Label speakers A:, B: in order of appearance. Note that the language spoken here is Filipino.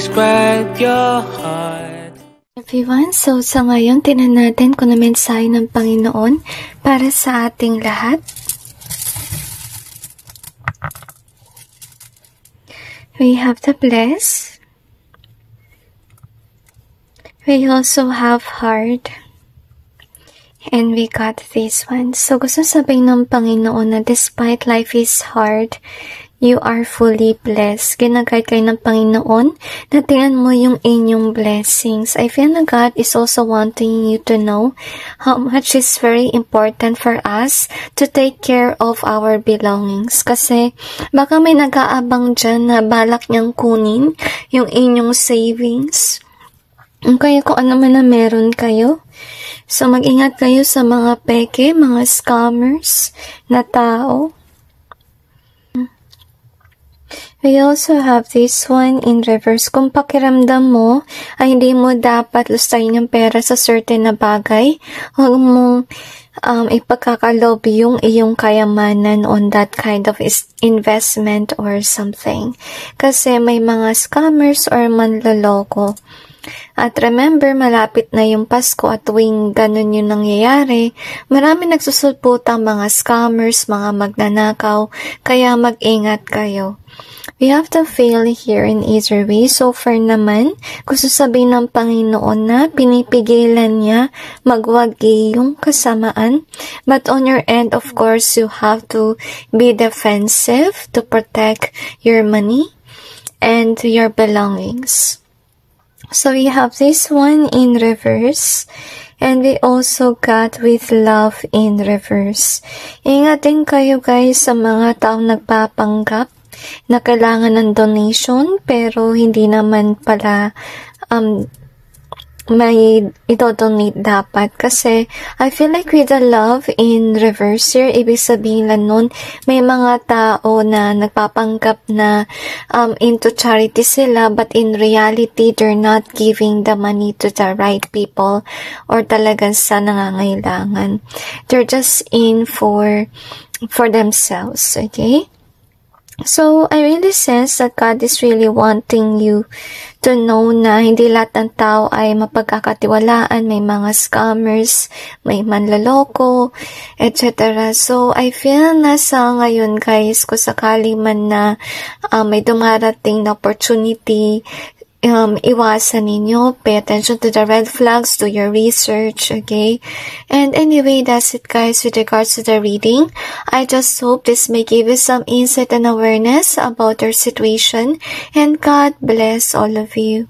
A: describe your heart.
B: Everyone, so sa ngayon, tinan natin kung na mensahe ng Panginoon para sa ating lahat. We have the bless. We also have hard. And we got this one. So gusto sabihin ng Panginoon na despite life is hard, you are fully blessed. Ginagay kayo ng Panginoon na tingnan mo yung inyong blessings. I feel na God is also wanting you to know how much is very important for us to take care of our belongings. Kasi baka may nag-aabang dyan na balak niyang kunin yung inyong savings. Kaya kung ano man na meron kayo. So mag-ingat kayo sa mga peke, mga scammers na tao. We also have this one in reverse. Kung pakiramdam mo ay hindi mo dapat lustayin yung pera sa certain na bagay, huwag mong ipagkakalob yung iyong kayamanan on that kind of investment or something. Kasi may mga scammers or manloloko. At remember, malapit na yung Pasko at tuwing ganun yung nangyayari, marami nagsusulputang mga scammers, mga magnanakaw, kaya mag-ingat kayo. We have to fail here in either way. So far naman, gusto sabihin ng Panginoon na pinipigilan niya magwagi yung kasamaan. But on your end, of course, you have to be defensive to protect your money and your belongings. So we have this one in reverse. And we also got with love in reverse. Ingat din kayo guys sa mga taong nagpapanggap na kailangan ng donation pero hindi naman pala may ito-donate dapat. Kasi I feel like with the love in reverse here, ibig sabihin lang nun, may mga tao na nagpapanggap na into charity sila, but in reality, they're not giving the money to the right people or talagang sa nangangailangan. They're just in for themselves, okay? So, I really sense that God is really wanting you to know na hindi lahat ng tao ay mapagkakatiwalaan. May mga scammers, may manloloko, etc. So, I feel na sa ngayon guys, kung sakali man na may dumarating na opportunity, iwasan ninyo, pay attention to the red flags, do your research, okay? And anyway, that's it guys with regards to the reading. I just hope this may give you some insight and awareness about your situation, and God bless all of you.